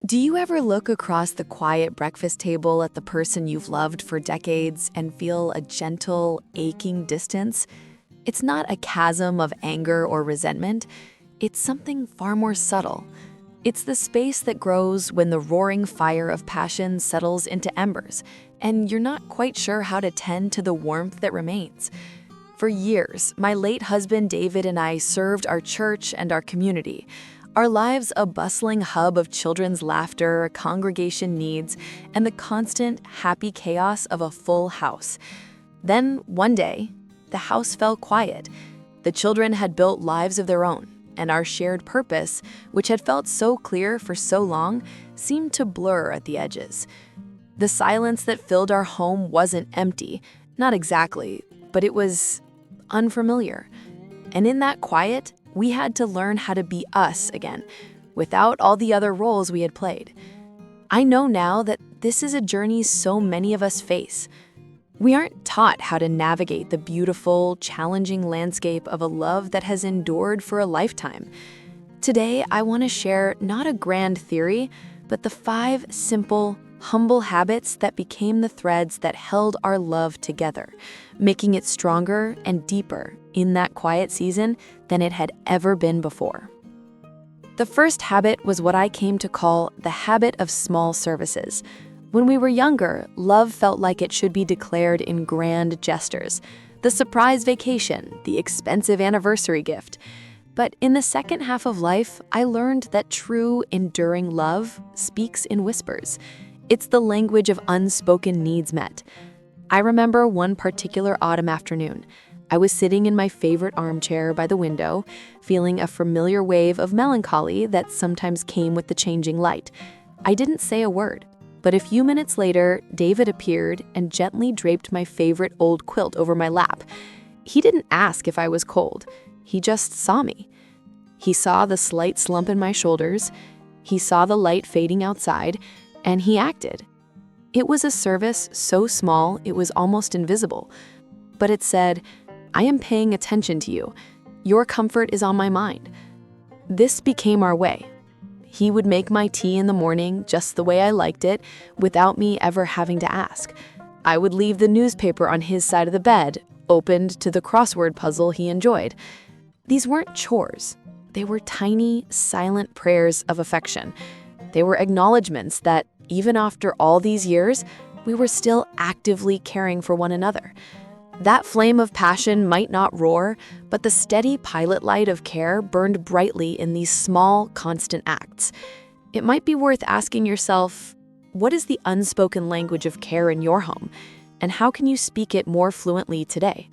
Do you ever look across the quiet breakfast table at the person you've loved for decades and feel a gentle, aching distance? It's not a chasm of anger or resentment. It's something far more subtle. It's the space that grows when the roaring fire of passion settles into embers, and you're not quite sure how to tend to the warmth that remains. For years, my late husband David and I served our church and our community. Our lives a bustling hub of children's laughter, congregation needs, and the constant, happy chaos of a full house. Then, one day, the house fell quiet. The children had built lives of their own, and our shared purpose, which had felt so clear for so long, seemed to blur at the edges. The silence that filled our home wasn't empty, not exactly, but it was unfamiliar. And in that quiet, we had to learn how to be us again, without all the other roles we had played. I know now that this is a journey so many of us face. We aren't taught how to navigate the beautiful, challenging landscape of a love that has endured for a lifetime. Today, I want to share not a grand theory, but the 5 simple, humble habits that became the threads that held our love together, making it stronger and deeper in that quiet season than it had ever been before. The first habit was what I came to call the habit of small services. When we were younger, love felt like it should be declared in grand gestures, the surprise vacation, the expensive anniversary gift. But in the second half of life, I learned that true, enduring love speaks in whispers. It's the language of unspoken needs met. I remember one particular autumn afternoon. I was sitting in my favorite armchair by the window, feeling a familiar wave of melancholy that sometimes came with the changing light. I didn't say a word, but a few minutes later, David appeared and gently draped my favorite old quilt over my lap. He didn't ask if I was cold. He just saw me. He saw the slight slump in my shoulders. He saw the light fading outside, and he acted. It was a service so small it was almost invisible, but it said, "I am paying attention to you. Your comfort is on my mind." This became our way. He would make my tea in the morning just the way I liked it, without me ever having to ask. I would leave the newspaper on his side of the bed, opened to the crossword puzzle he enjoyed. These weren't chores. They were tiny, silent prayers of affection. They were acknowledgments that, even after all these years, we were still actively caring for one another. That flame of passion might not roar, but the steady pilot light of care burned brightly in these small, constant acts. It might be worth asking yourself, what is the unspoken language of care in your home, and how can you speak it more fluently today?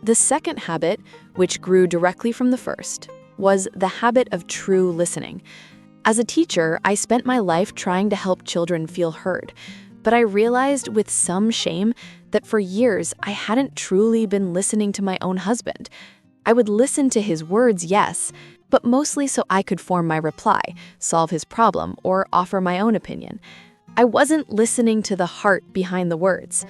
The second habit, which grew directly from the first, was the habit of true listening. As a teacher, I spent my life trying to help children feel heard, but I realized with some shame that for years I hadn't truly been listening to my own husband. I would listen to his words, yes, but mostly so I could form my reply, solve his problem, or offer my own opinion. I wasn't listening to the heart behind the words.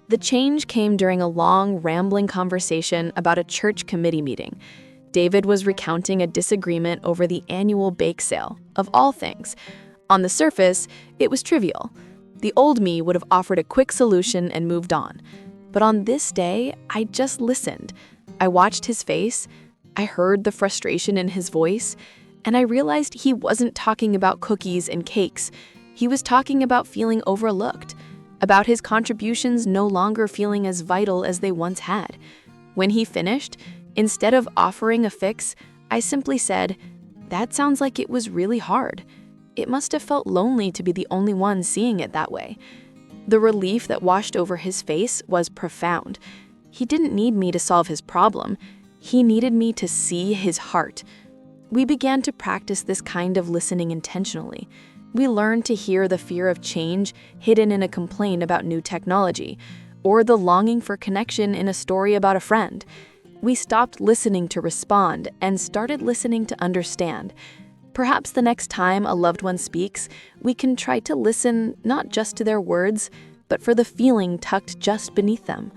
The change came during a long, rambling conversation about a church committee meeting. David was recounting a disagreement over the annual bake sale, of all things. On the surface, it was trivial. The old me would have offered a quick solution and moved on. But on this day, I just listened. I watched his face, I heard the frustration in his voice, and I realized he wasn't talking about cookies and cakes. He was talking about feeling overlooked, about his contributions no longer feeling as vital as they once had. When he finished, instead of offering a fix, I simply said, "That sounds like it was really hard." It must have felt lonely to be the only one seeing it that way. The relief that washed over his face was profound. He didn't need me to solve his problem. He needed me to see his heart. We began to practice this kind of listening intentionally. We learned to hear the fear of change hidden in a complaint about new technology, or the longing for connection in a story about a friend. We stopped listening to respond and started listening to understand. Perhaps the next time a loved one speaks, we can try to listen not just to their words, but for the feeling tucked just beneath them.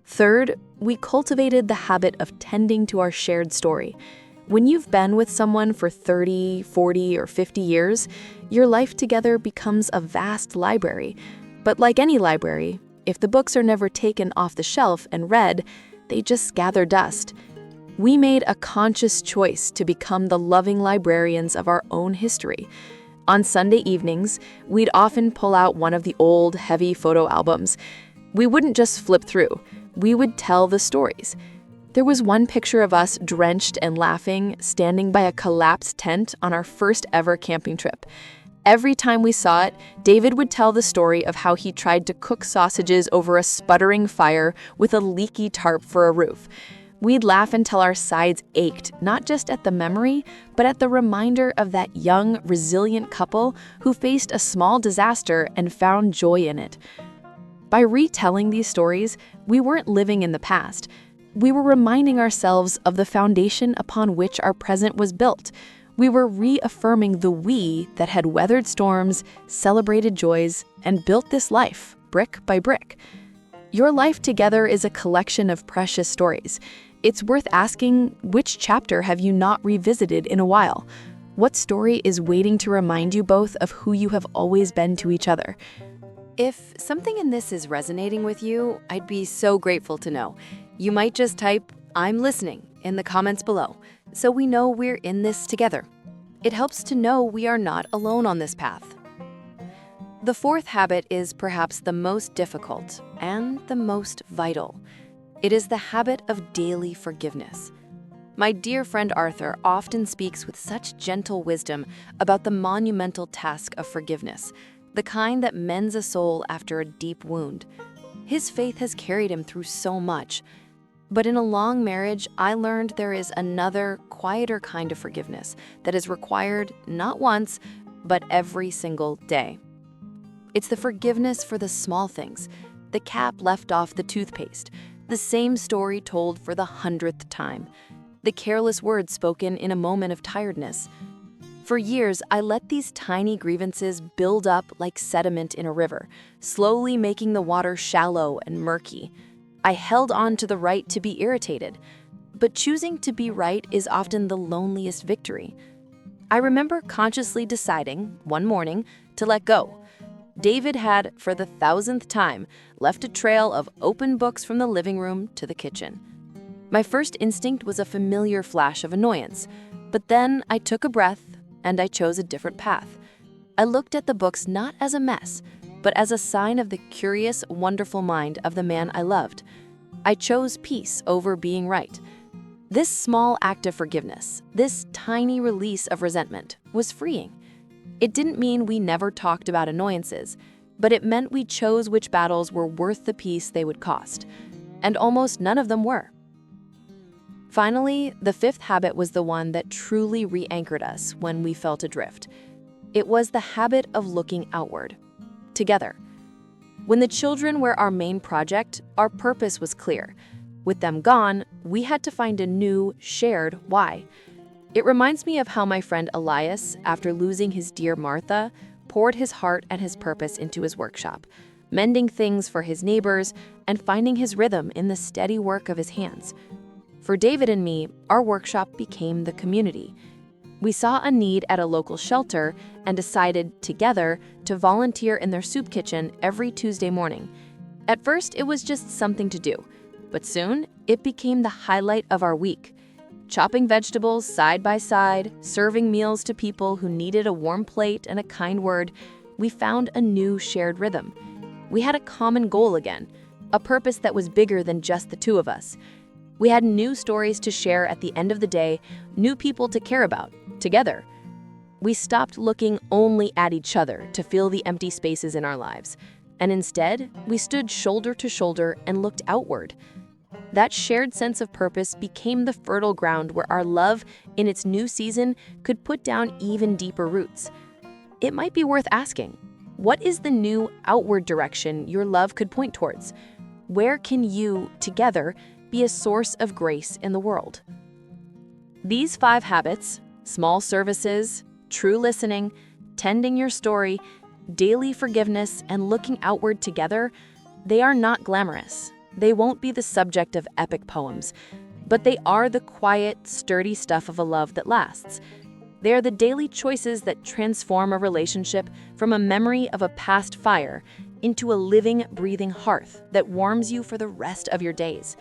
Third, we cultivated the habit of tending to our shared story. When you've been with someone for 30, 40, or 50 years, your life together becomes a vast library. But like any library, if the books are never taken off the shelf and read, they just gather dust. We made a conscious choice to become the loving librarians of our own history. On Sunday evenings, we'd often pull out one of the old, heavy photo albums. We wouldn't just flip through, we would tell the stories. There was one picture of us drenched and laughing, standing by a collapsed tent on our first ever camping trip. Every time we saw it, David would tell the story of how he tried to cook sausages over a sputtering fire with a leaky tarp for a roof. We'd laugh until our sides ached, not just at the memory, but at the reminder of that young, resilient couple who faced a small disaster and found joy in it. By retelling these stories, we weren't living in the past. We were reminding ourselves of the foundation upon which our present was built. We were reaffirming the we that had weathered storms, celebrated joys, and built this life, brick by brick. Your life together is a collection of precious stories. It's worth asking, which chapter have you not revisited in a while? What story is waiting to remind you both of who you have always been to each other? If something in this is resonating with you, I'd be so grateful to know. You might just type, "I'm listening," in the comments below, so we know we're in this together. It helps to know we are not alone on this path. The fourth habit is perhaps the most difficult and the most vital. It is the habit of daily forgiveness. My dear friend Arthur often speaks with such gentle wisdom about the monumental task of forgiveness, the kind that mends a soul after a deep wound. His faith has carried him through so much. But in a long marriage, I learned there is another, quieter kind of forgiveness that is required not once, but every single day. It's the forgiveness for the small things, the cap left off the toothpaste, the same story told for the 100th time, the careless words spoken in a moment of tiredness. For years, I let these tiny grievances build up like sediment in a river, slowly making the water shallow and murky. I held on to the right to be irritated, but choosing to be right is often the loneliest victory. I remember consciously deciding, one morning, to let go. David had, for the 1,000th time, left a trail of open books from the living room to the kitchen. My first instinct was a familiar flash of annoyance, but then I took a breath and I chose a different path. I looked at the books not as a mess, but as a sign of the curious, wonderful mind of the man I loved. I chose peace over being right. This small act of forgiveness, this tiny release of resentment, was freeing. It didn't mean we never talked about annoyances, but it meant we chose which battles were worth the peace they would cost, and almost none of them were. Finally, the fifth habit was the one that truly re-anchored us when we felt adrift. It was the habit of looking outward. Together. When the children were our main project, our purpose was clear. With them gone, we had to find a new, shared why. It reminds me of how my friend Elias, after losing his dear Martha, poured his heart and his purpose into his workshop, mending things for his neighbors and finding his rhythm in the steady work of his hands. For David and me, our workshop became the community. We saw a need at a local shelter and decided, together, to volunteer in their soup kitchen every Tuesday morning. At first, it was just something to do, but soon, it became the highlight of our week. Chopping vegetables side by side, serving meals to people who needed a warm plate and a kind word, we found a new shared rhythm. We had a common goal again, a purpose that was bigger than just the two of us. We had new stories to share at the end of the day, new people to care about, together. We stopped looking only at each other to fill the empty spaces in our lives, and instead, we stood shoulder to shoulder and looked outward. That shared sense of purpose became the fertile ground where our love, in its new season, could put down even deeper roots. It might be worth asking, what is the new outward direction your love could point towards? Where can you, together, be a source of grace in the world? These 5 habits, small services, true listening, tending your story, daily forgiveness, and looking outward together, they are not glamorous. They won't be the subject of epic poems, but they are the quiet, sturdy stuff of a love that lasts. They are the daily choices that transform a relationship from a memory of a past fire into a living, breathing hearth that warms you for the rest of your days.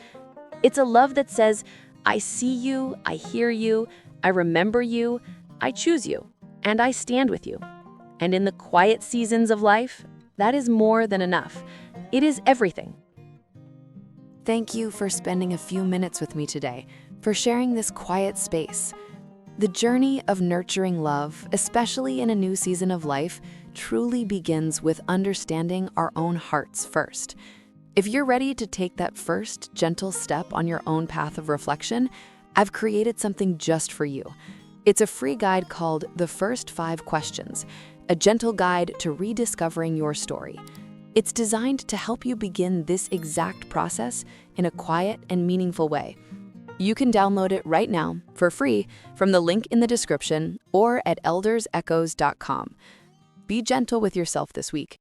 It's a love that says, I see you, I hear you, I remember you, I choose you, and I stand with you. And in the quiet seasons of life, that is more than enough. It is everything. Thank you for spending a few minutes with me today, for sharing this quiet space. The journey of nurturing love, especially in a new season of life, truly begins with understanding our own hearts first. If you're ready to take that first gentle step on your own path of reflection, I've created something just for you. It's a free guide called The First 5 Questions, a gentle guide to rediscovering your story. It's designed to help you begin this exact process in a quiet and meaningful way. You can download it right now for free from the link in the description or at eldersechoes.com. Be gentle with yourself this week.